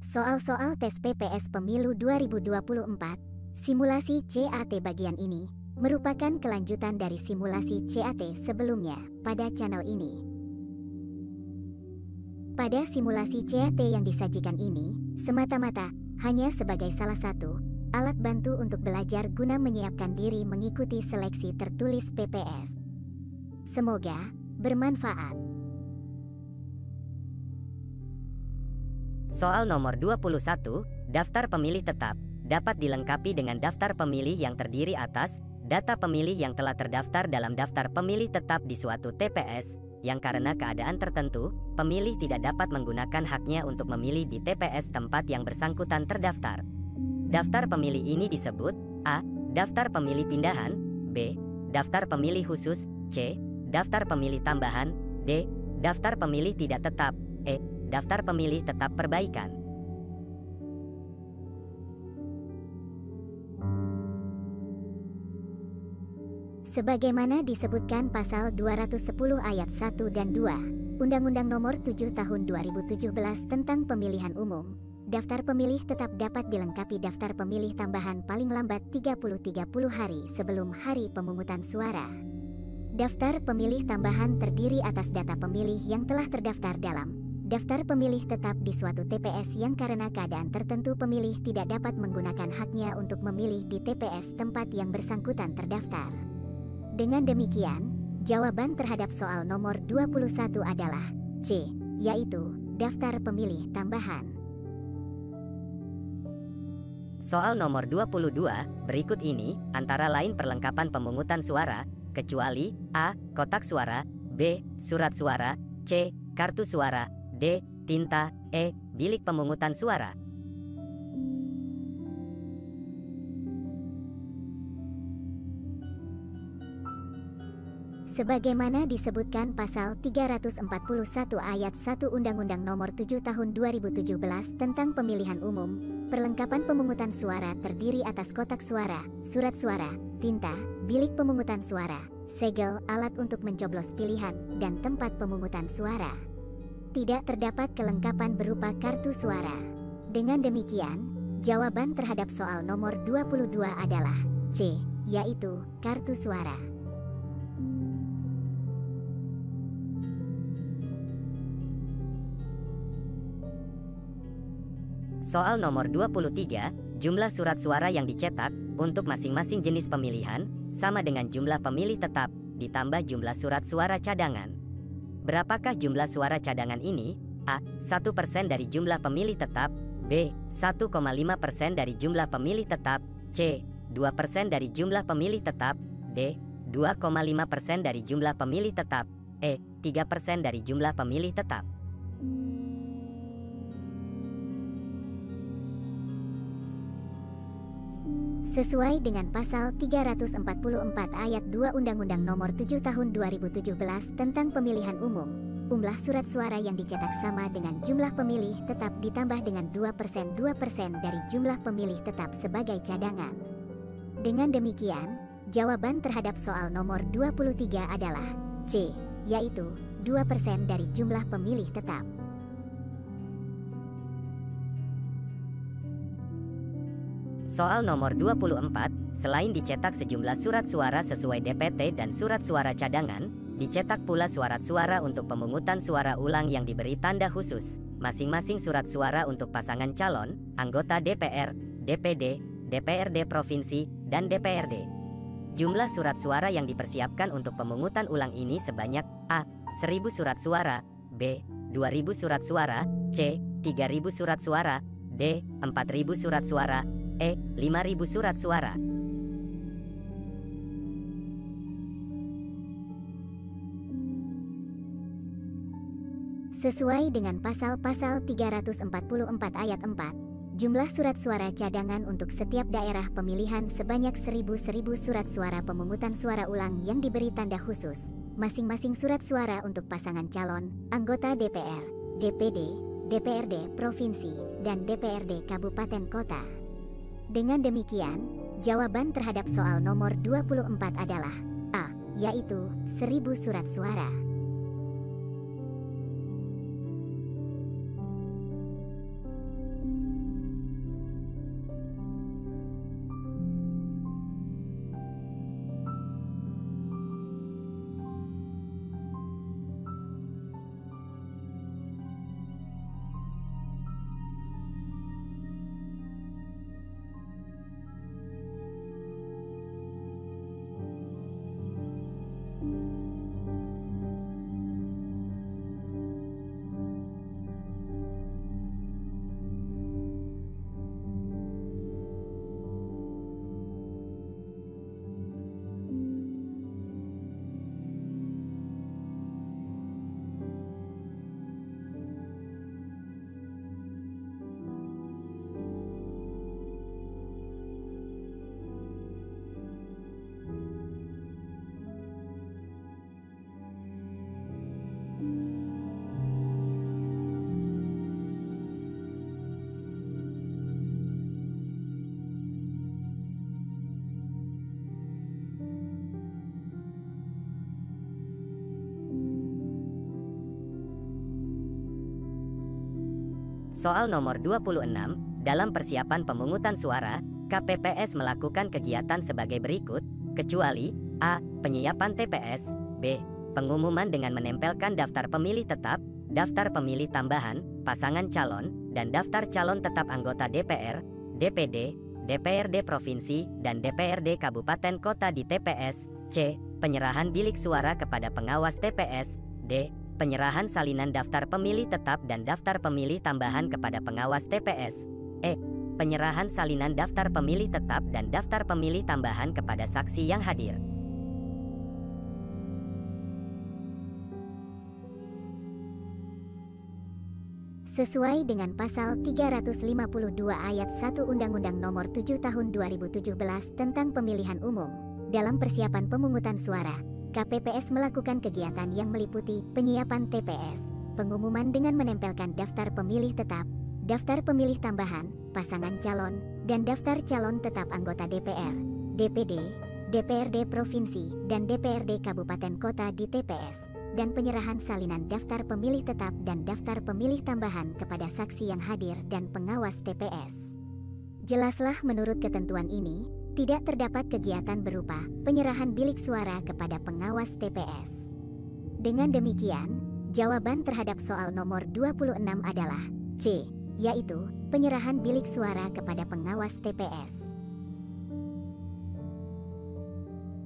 Soal-soal tes PPS Pemilu 2024, simulasi CAT bagian ini, merupakan kelanjutan dari simulasi CAT sebelumnya pada channel ini. Pada simulasi CAT yang disajikan ini, semata-mata hanya sebagai salah satu alat bantu untuk belajar guna menyiapkan diri mengikuti seleksi tertulis PPS. Semoga bermanfaat. Soal nomor 21, daftar pemilih tetap dapat dilengkapi dengan daftar pemilih yang terdiri atas data pemilih yang telah terdaftar dalam daftar pemilih tetap di suatu TPS, yang karena keadaan tertentu, pemilih tidak dapat menggunakan haknya untuk memilih di TPS tempat yang bersangkutan terdaftar. Daftar pemilih ini disebut A. Daftar pemilih pindahan, B. Daftar pemilih khusus, C. Daftar pemilih tambahan, D. Daftar pemilih tidak tetap, E. Daftar pemilih tetap perbaikan. Sebagaimana disebutkan pasal 210 ayat 1 dan 2, Undang-Undang Nomor 7 Tahun 2017 tentang Pemilihan Umum, daftar pemilih tetap dapat dilengkapi daftar pemilih tambahan paling lambat 30 hari sebelum hari pemungutan suara. Daftar pemilih tambahan terdiri atas data pemilih yang telah terdaftar dalam daftar pemilih tetap di suatu TPS yang karena keadaan tertentu pemilih tidak dapat menggunakan haknya untuk memilih di TPS tempat yang bersangkutan terdaftar. Dengan demikian, jawaban terhadap soal nomor 21 adalah C, yaitu daftar pemilih tambahan. Soal nomor 22, berikut ini, antara lain perlengkapan pemungutan suara, kecuali A. Kotak suara, B. Surat suara, C. Kartu suara, D. Tinta, E. Bilik pemungutan suara. Sebagaimana disebutkan pasal 341 ayat 1 Undang-Undang Nomor 7 Tahun 2017 tentang Pemilihan Umum, perlengkapan pemungutan suara terdiri atas kotak suara, surat suara, tinta, bilik pemungutan suara, segel, alat untuk mencoblos pilihan, dan tempat pemungutan suara. Tidak terdapat kelengkapan berupa kartu suara. Dengan demikian, jawaban terhadap soal nomor 22 adalah C, yaitu kartu suara. Soal nomor 23, jumlah surat suara yang dicetak untuk masing-masing jenis pemilihan sama dengan jumlah pemilih tetap ditambah jumlah surat suara cadangan. Berapakah jumlah suara cadangan ini? A. 1% dari jumlah pemilih tetap, B. 1,5% dari jumlah pemilih tetap, C. 2% dari jumlah pemilih tetap, D. 2,5% dari jumlah pemilih tetap, E. 3% dari jumlah pemilih tetap. Sesuai dengan pasal 344 ayat 2 Undang-Undang Nomor 7 Tahun 2017 tentang Pemilihan Umum, jumlah surat suara yang dicetak sama dengan jumlah pemilih tetap ditambah dengan 2% dari jumlah pemilih tetap sebagai cadangan. Dengan demikian, jawaban terhadap soal nomor 23 adalah C, yaitu 2% dari jumlah pemilih tetap. Soal nomor 24, selain dicetak sejumlah surat suara sesuai DPT dan surat suara cadangan, dicetak pula surat suara untuk pemungutan suara ulang yang diberi tanda khusus, masing-masing surat suara untuk pasangan calon, anggota DPR, DPD, DPRD Provinsi, dan DPRD. Jumlah surat suara yang dipersiapkan untuk pemungutan ulang ini sebanyak A. 1000 surat suara, B. 2000 surat suara, C. 3000 surat suara, D. 4000 surat suara, E. 5.000 surat suara. Sesuai dengan pasal-pasal 344 ayat 4, jumlah surat suara cadangan untuk setiap daerah pemilihan sebanyak 1000 surat suara pemungutan suara ulang yang diberi tanda khusus, masing-masing surat suara untuk pasangan calon, anggota DPR, DPD, DPRD Provinsi, dan DPRD Kabupaten Kota. Dengan demikian, jawaban terhadap soal nomor 24 adalah A, yaitu 1000 surat suara. Soal nomor 26, dalam persiapan pemungutan suara, KPPS melakukan kegiatan sebagai berikut, kecuali A. Penyiapan TPS, B. Pengumuman dengan menempelkan daftar pemilih tetap, daftar pemilih tambahan, pasangan calon, dan daftar calon tetap anggota DPR, DPD, DPRD Provinsi, dan DPRD Kabupaten Kota di TPS, C. Penyerahan bilik suara kepada pengawas TPS, D. Penyerahan salinan daftar pemilih tetap dan daftar pemilih tambahan kepada pengawas TPS, E. Penyerahan salinan daftar pemilih tetap dan daftar pemilih tambahan kepada saksi yang hadir. Sesuai dengan pasal 352 ayat 1 Undang-Undang Nomor 7 Tahun 2017 tentang Pemilihan Umum, dalam persiapan pemungutan suara, KPPS melakukan kegiatan yang meliputi penyiapan TPS, pengumuman dengan menempelkan daftar pemilih tetap, daftar pemilih tambahan, pasangan calon, dan daftar calon tetap anggota DPR, DPD, DPRD Provinsi, dan DPRD Kabupaten Kota di TPS, dan penyerahan salinan daftar pemilih tetap dan daftar pemilih tambahan kepada saksi yang hadir dan pengawas TPS. Jelaslah menurut ketentuan ini, tidak terdapat kegiatan berupa penyerahan bilik suara kepada pengawas TPS. Dengan demikian, jawaban terhadap soal nomor 26 adalah C, yaitu penyerahan bilik suara kepada pengawas TPS.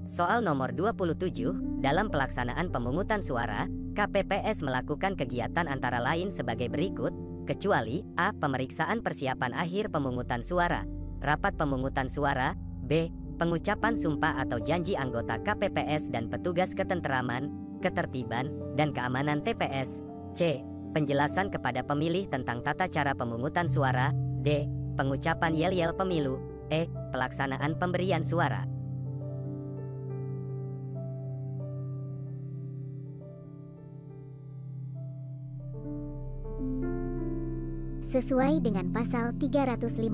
Soal nomor 27, dalam pelaksanaan pemungutan suara, KPPS melakukan kegiatan antara lain sebagai berikut, kecuali A. Pemeriksaan persiapan akhir pemungutan suara, rapat pemungutan suara, B. Pengucapan sumpah atau janji anggota KPPS dan petugas ketenteraman, ketertiban, dan keamanan TPS, C. Penjelasan kepada pemilih tentang tata cara pemungutan suara, D. Pengucapan yel-yel pemilu, E. Pelaksanaan pemberian suara. Sesuai dengan pasal 352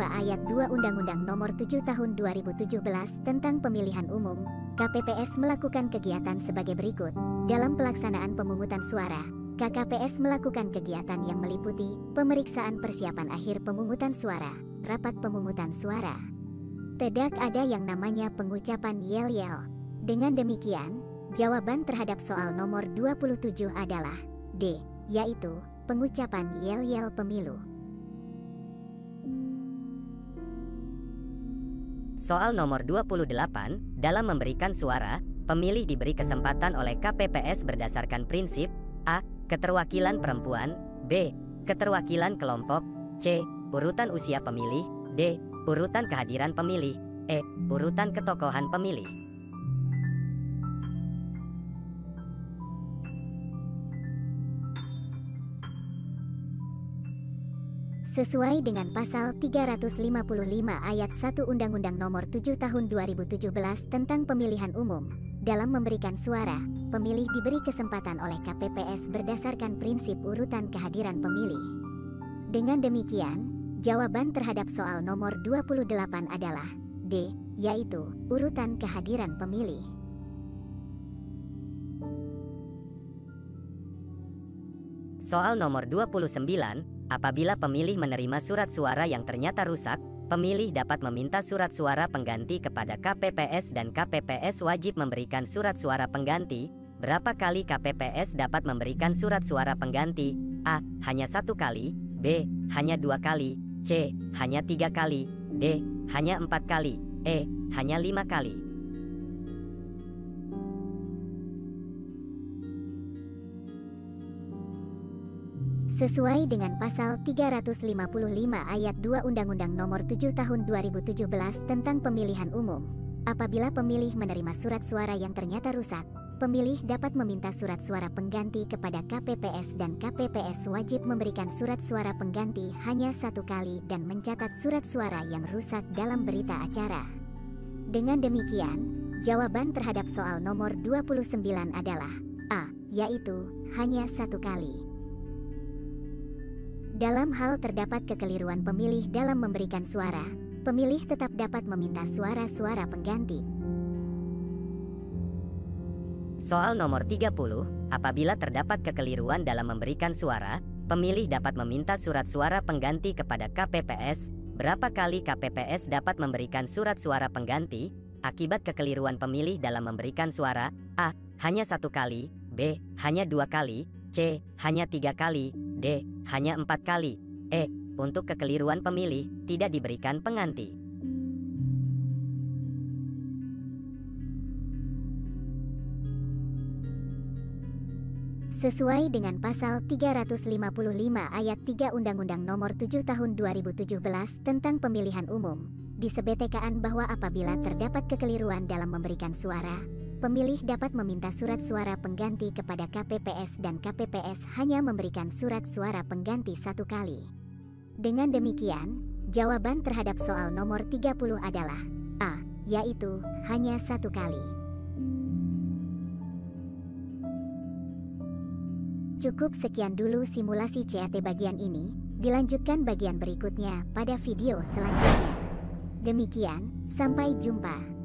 ayat 2 Undang-Undang Nomor 7 Tahun 2017 tentang Pemilihan Umum, KPPS melakukan kegiatan sebagai berikut. Dalam pelaksanaan pemungutan suara, KPPS melakukan kegiatan yang meliputi pemeriksaan persiapan akhir pemungutan suara, rapat pemungutan suara. Tidak ada yang namanya pengucapan yel-yel. Dengan demikian, jawaban terhadap soal nomor 27 adalah D, yaitu pengucapan yel-yel pemilu. Soal nomor 28, dalam memberikan suara, pemilih diberi kesempatan oleh KPPS berdasarkan prinsip A. Keterwakilan perempuan, B. Keterwakilan kelompok, C. Urutan usia pemilih, D. Urutan kehadiran pemilih, E. Urutan ketokohan pemilih. Sesuai dengan pasal 355 ayat 1 Undang-Undang Nomor 7 Tahun 2017 tentang Pemilihan Umum, dalam memberikan suara, pemilih diberi kesempatan oleh KPPS berdasarkan prinsip urutan kehadiran pemilih. Dengan demikian, jawaban terhadap soal nomor 28 adalah D, yaitu urutan kehadiran pemilih. Soal nomor 29, apabila pemilih menerima surat suara yang ternyata rusak, pemilih dapat meminta surat suara pengganti kepada KPPS dan KPPS wajib memberikan surat suara pengganti. Berapa kali KPPS dapat memberikan surat suara pengganti? A. Hanya 1 kali, B. Hanya 2 kali, C. Hanya 3 kali, D. Hanya 4 kali, E. Hanya 5 kali. Sesuai dengan pasal 355 ayat 2 Undang-Undang Nomor 7 Tahun 2017 tentang Pemilihan Umum, apabila pemilih menerima surat suara yang ternyata rusak, pemilih dapat meminta surat suara pengganti kepada KPPS dan KPPS wajib memberikan surat suara pengganti hanya 1 kali dan mencatat surat suara yang rusak dalam berita acara. Dengan demikian, jawaban terhadap soal nomor 29 adalah A, yaitu hanya 1 kali. Dalam hal terdapat kekeliruan pemilih dalam memberikan suara, pemilih tetap dapat meminta suara-suara pengganti. Soal nomor 30, apabila terdapat kekeliruan dalam memberikan suara, Pemilih dapat meminta surat suara pengganti kepada KPPS. Berapa kali KPPS dapat memberikan surat suara pengganti akibat kekeliruan pemilih dalam memberikan suara? A. Hanya 1 kali. B. Hanya 2 kali. C. Hanya 3 kali. D. Hanya 4 kali. E. Untuk kekeliruan pemilih tidak diberikan pengganti. Sesuai dengan pasal 355 ayat 3 Undang-Undang Nomor 7 Tahun 2017 tentang Pemilihan Umum, disebutkan bahwa apabila terdapat kekeliruan dalam memberikan suara, pemilih dapat meminta surat suara pengganti kepada KPPS dan KPPS hanya memberikan surat suara pengganti 1 kali. Dengan demikian, jawaban terhadap soal nomor 30 adalah A, yaitu hanya 1 kali. Cukup sekian dulu simulasi CAT bagian ini, dilanjutkan bagian berikutnya pada video selanjutnya. Demikian, sampai jumpa.